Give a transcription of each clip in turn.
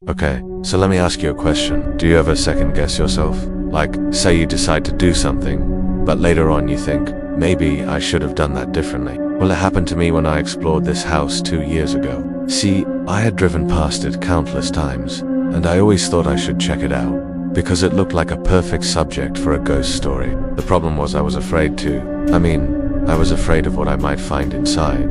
Okay, so let me ask you a question. Do you ever second guess yourself? Like, say you decide to do something, but later on you think, maybe I should have done that differently. Well, it happened to me when I explored this house 2 years ago. See, I had driven past it countless times, and I always thought I should check it out, because it looked like a perfect subject for a ghost story. The problem was I was afraid I was afraid of what I might find inside,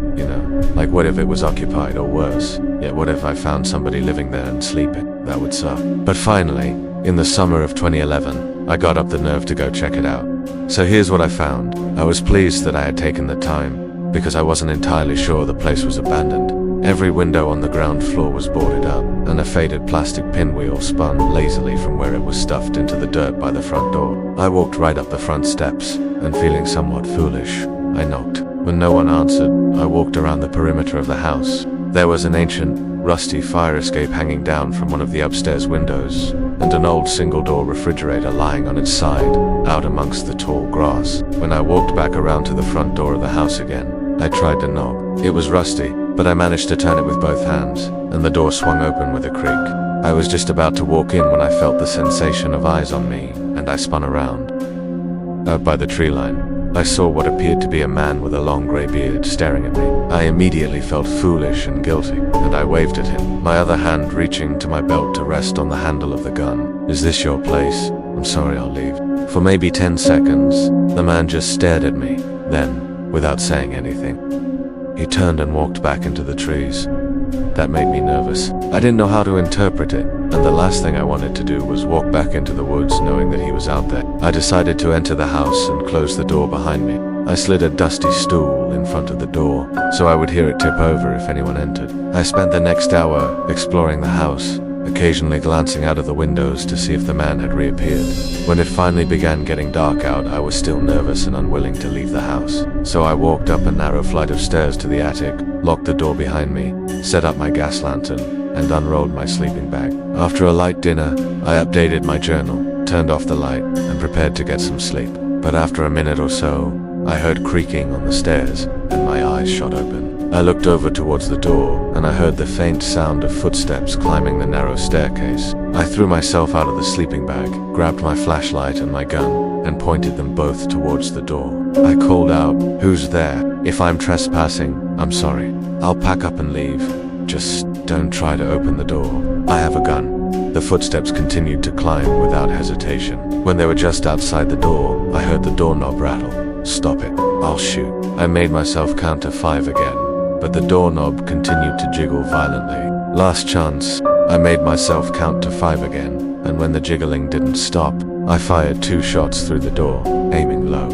like what if it was occupied or worse? Yet what if I found somebody living there and sleeping? That would suck. But finally, in the summer of 2011, I got up the nerve to go check it out. So here's what I found. I was pleased that I had taken the time, because I wasn't entirely sure the place was abandoned. Every window on the ground floor was boarded up, and a faded plastic pinwheel spun lazily from where it was stuffed into the dirt by the front door. I walked right up the front steps, and feeling somewhat foolish, I knocked. When no one answered, I walked around the perimeter of the house. There was an ancient, rusty fire escape hanging down from one of the upstairs windows, and an old single-door refrigerator lying on its side, out amongst the tall grass. When I walked back around to the front door of the house again, I tried to knock. It was rusty, but I managed to turn it with both hands, and the door swung open with a creak. I was just about to walk in when I felt the sensation of eyes on me, and I spun around. Out by the tree line, I saw what appeared to be a man with a long grey beard staring at me. I immediately felt foolish and guilty, and I waved at him, my other hand reaching to my belt to rest on the handle of the gun. "Is this your place? I'm sorry, I'll leave." For maybe 10 seconds, the man just stared at me. Then, without saying anything, he turned and walked back into the trees. That made me nervous. I didn't know how to interpret it, and the last thing I wanted to do was walk back into the woods knowing that he was out there. I decided to enter the house and close the door behind me. I slid a dusty stool in front of the door, so I would hear it tip over if anyone entered. I spent the next hour exploring the house, occasionally glancing out of the windows to see if the man had reappeared. When it finally began getting dark out, I was still nervous and unwilling to leave the house. So I walked up a narrow flight of stairs to the attic, locked the door behind me, set up my gas lantern, and unrolled my sleeping bag. After a light dinner, I updated my journal, turned off the light, and prepared to get some sleep. But after a minute or so, I heard creaking on the stairs, and my eyes shot open. I looked over towards the door, and I heard the faint sound of footsteps climbing the narrow staircase. I threw myself out of the sleeping bag, grabbed my flashlight and my gun, and pointed them both towards the door. I called out, "Who's there? If I'm trespassing, I'm sorry. I'll pack up and leave. Just don't try to open the door. I have a gun." The footsteps continued to climb without hesitation. When they were just outside the door, I heard the doorknob rattle. "Stop it. I'll shoot." I made myself count to 5 again, but the doorknob continued to jiggle violently. Last chance, I made myself count to 5 again, and when the jiggling didn't stop, I fired 2 shots through the door, aiming low,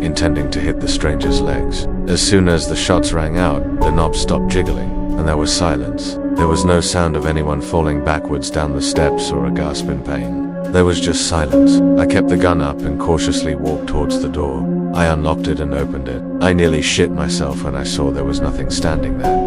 intending to hit the stranger's legs. As soon as the shots rang out, the knob stopped jiggling, and there was silence. There was no sound of anyone falling backwards down the steps or a gasp in pain. There was just silence. I kept the gun up and cautiously walked towards the door. I unlocked it and opened it. I nearly shit myself when I saw there was nothing standing there.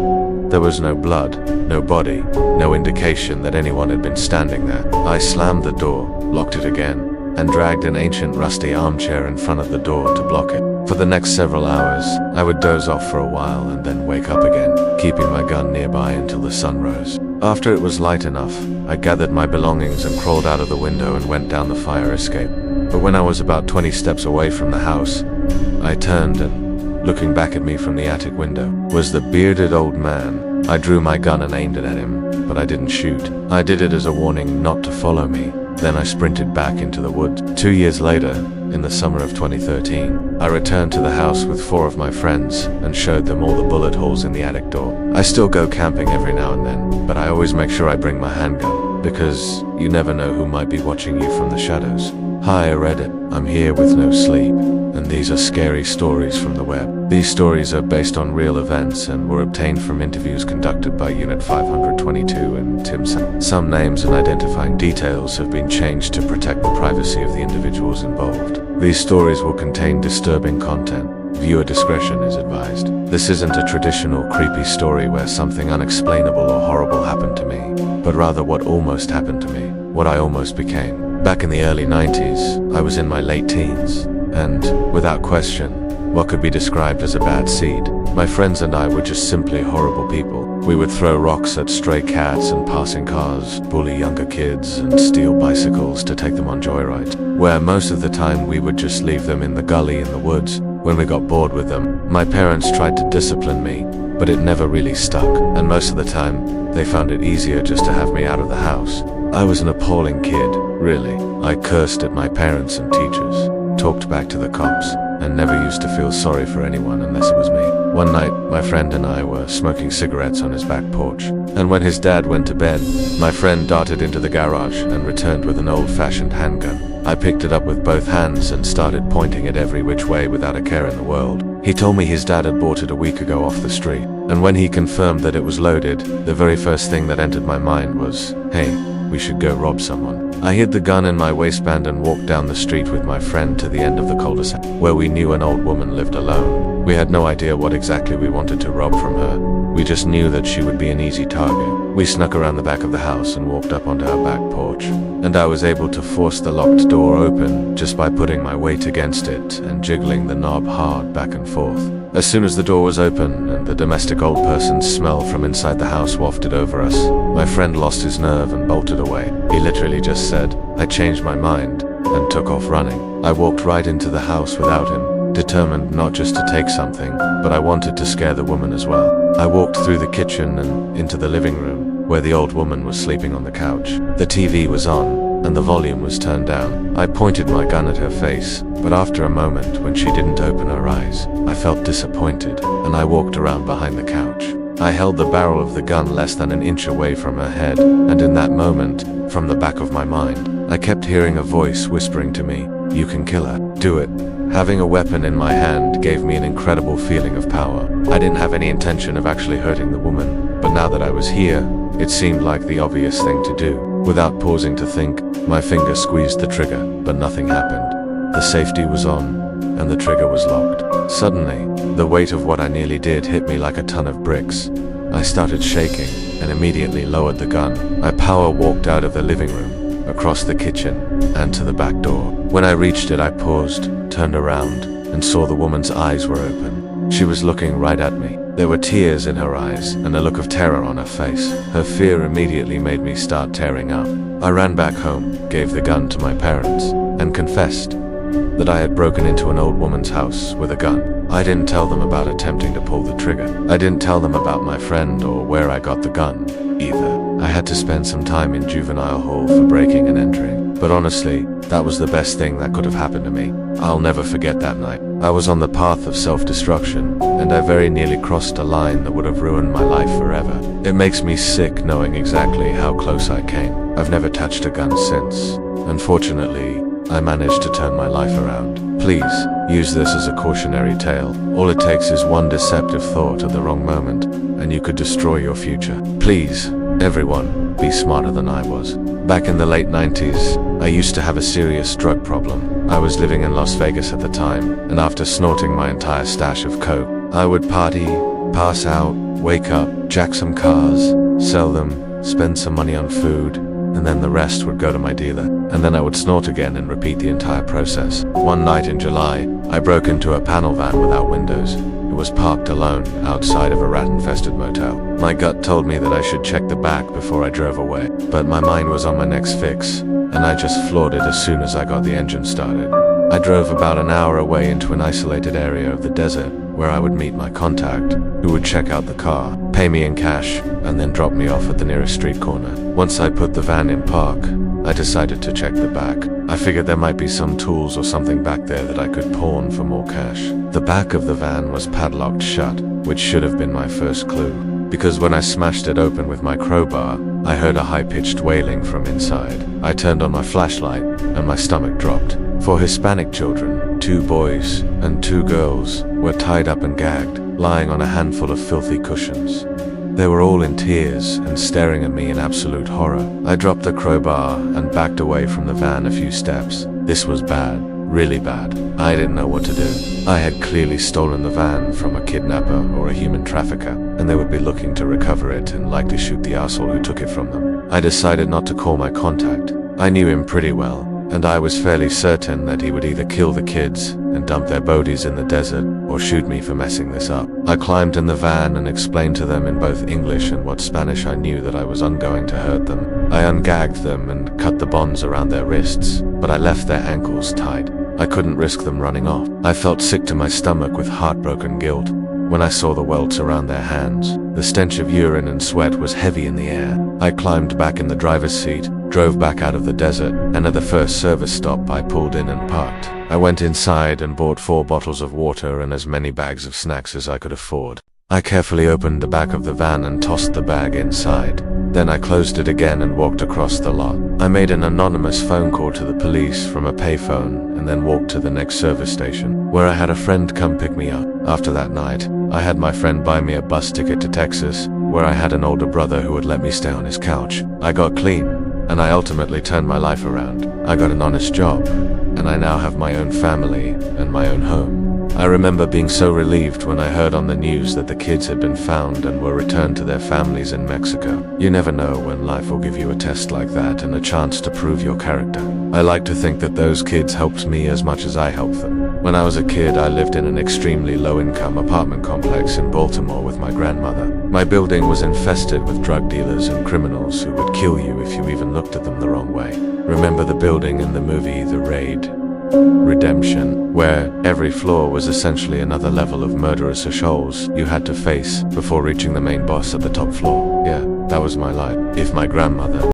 There was no blood, no body, no indication that anyone had been standing there. I slammed the door, locked it again, and dragged an ancient rusty armchair in front of the door to block it. For the next several hours, I would doze off for a while and then wake up again, keeping my gun nearby until the sun rose. After it was light enough, I gathered my belongings and crawled out of the window and went down the fire escape. But when I was about 20 steps away from the house, I turned and, looking back at me from the attic window, was the bearded old man. I drew my gun and aimed it at him, but I didn't shoot. I did it as a warning not to follow me. Then I sprinted back into the woods. 2 years later, in the summer of 2013, I returned to the house with 4 of my friends and showed them all the bullet holes in the attic door. I still go camping every now and then, but I always make sure I bring my handgun, because you never know who might be watching you from the shadows. Hi Reddit, I'm here with no sleep, and these are scary stories from the web. These stories are based on real events and were obtained from interviews conducted by Unit 522 and Timson. Some names and identifying details have been changed to protect the privacy of the individuals involved. These stories will contain disturbing content. Viewer discretion is advised. This isn't a traditional creepy story where something unexplainable or horrible happened to me, but rather what almost happened to me, what I almost became. Back in the early 90s, I was in my late teens, and, without question, what could be described as a bad seed. My friends and I were just simply horrible people. We would throw rocks at stray cats and passing cars, bully younger kids, and steal bicycles to take them on joyrides, where most of the time we would just leave them in the gully in the woods. When we got bored with them, my parents tried to discipline me, but it never really stuck, and most of the time, they found it easier just to have me out of the house. I was an appalling kid, really. I cursed at my parents and teachers, talked back to the cops, and never used to feel sorry for anyone unless it was me. One night, my friend and I were smoking cigarettes on his back porch, and when his dad went to bed, my friend darted into the garage and returned with an old-fashioned handgun. I picked it up with both hands and started pointing it every which way without a care in the world. He told me his dad had bought it a week ago off the street, and when he confirmed that it was loaded, the very first thing that entered my mind was, hey, we should go rob someone. I hid the gun in my waistband and walked down the street with my friend to the end of the cul-de-sac, where we knew an old woman lived alone. We had no idea what exactly we wanted to rob from her. We just knew that she would be an easy target. We snuck around the back of the house and walked up onto her back porch, and I was able to force the locked door open just by putting my weight against it and jiggling the knob hard back and forth. As soon as the door was open and the domestic old person's smell from inside the house wafted over us, my friend lost his nerve and bolted away. He literally just said, "I changed my mind," and took off running. I walked right into the house without him, determined not just to take something, but I wanted to scare the woman as well. I walked through the kitchen and into the living room, where the old woman was sleeping on the couch. The TV was on, and the volume was turned down. I pointed my gun at her face, but after a moment, when she didn't open her eyes, I felt disappointed, and I walked around behind the couch. I held the barrel of the gun less than an inch away from her head, and in that moment, from the back of my mind, I kept hearing a voice whispering to me, "You can kill her. Do it." Having a weapon in my hand gave me an incredible feeling of power. I didn't have any intention of actually hurting the woman, but now that I was here, it seemed like the obvious thing to do. Without pausing to think, my finger squeezed the trigger, but nothing happened. The safety was on, and the trigger was locked. Suddenly, the weight of what I nearly did hit me like a ton of bricks. I started shaking, and immediately lowered the gun. I power walked out of the living room, across the kitchen, and to the back door. When I reached it, I paused, turned around, and saw the woman's eyes were open. She was looking right at me. There were tears in her eyes and a look of terror on her face. Her fear immediately made me start tearing up. I ran back home, gave the gun to my parents, and confessed that I had broken into an old woman's house with a gun. I didn't tell them about attempting to pull the trigger. I didn't tell them about my friend or where I got the gun, either. I had to spend some time in juvenile hall for breaking and entering. But honestly, that was the best thing that could have happened to me. I'll never forget that night. I was on the path of self-destruction, and I very nearly crossed a line that would have ruined my life forever. It makes me sick knowing exactly how close I came. I've never touched a gun since. Unfortunately, I managed to turn my life around. Please, use this as a cautionary tale. All it takes is one deceptive thought at the wrong moment, and you could destroy your future. Please, everyone, be smarter than I was. Back in the late 90s, I used to have a serious drug problem. I was living in Las Vegas at the time, and after snorting my entire stash of coke, I would party, pass out, wake up, jack some cars, sell them, spend some money on food, and then the rest would go to my dealer. And then I would snort again and repeat the entire process. One night in July, I broke into a panel van without windows. It was parked alone outside of a rat-infested motel. My gut told me that I should check the back before I drove away, but my mind was on my next fix, and I just floored it as soon as I got the engine started. I drove about an hour away into an isolated area of the desert where I would meet my contact, who would check out the car, pay me in cash, and then drop me off at the nearest street corner. Once I put the van in park, I decided to check the back. I figured there might be some tools or something back there that I could pawn for more cash. The back of the van was padlocked shut, which should have been my first clue, because when I smashed it open with my crowbar, I heard a high-pitched wailing from inside. I turned on my flashlight, and my stomach dropped. 4 Hispanic children, 2 boys and 2 girls, were tied up and gagged, lying on a handful of filthy cushions. They were all in tears and staring at me in absolute horror. I dropped the crowbar and backed away from the van a few steps. This was bad, really bad. I didn't know what to do. I had clearly stolen the van from a kidnapper or a human trafficker, and they would be looking to recover it and likely shoot the asshole who took it from them. I decided not to call my contact. I knew him pretty well, and I was fairly certain that he would either kill the kids and dump their bodies in the desert or shoot me for messing this up. I climbed in the van and explained to them in both English and what Spanish I knew that I was ungoing to hurt them. I ungagged them and cut the bonds around their wrists, but I left their ankles tied. I couldn't risk them running off. I felt sick to my stomach with heartbroken guilt when I saw the welts around their hands. The stench of urine and sweat was heavy in the air. I climbed back in the driver's seat, drove back out of the desert, and at the first service stop I pulled in and parked. I went inside and bought 4 bottles of water and as many bags of snacks as I could afford. I carefully opened the back of the van and tossed the bag inside. Then I closed it again and walked across the lot. I made an anonymous phone call to the police from a payphone and then walked to the next service station, where I had a friend come pick me up. After that night, I had my friend buy me a bus ticket to Texas, where I had an older brother who would let me stay on his couch. I got clean, and I ultimately turned my life around. I got an honest job, and I now have my own family and my own home. I remember being so relieved when I heard on the news that the kids had been found and were returned to their families in Mexico. You never know when life will give you a test like that and a chance to prove your character. I like to think that those kids helped me as much as I helped them. When I was a kid, I lived in an extremely low-income apartment complex in Baltimore with my grandmother. My building was infested with drug dealers and criminals who would kill you if you even looked at them the wrong way. Remember the building in the movie The Raid? Redemption, where every floor was essentially another level of murderous shoals you had to face before reaching the main boss at the top floor. Yeah, that was my life. If my grandmother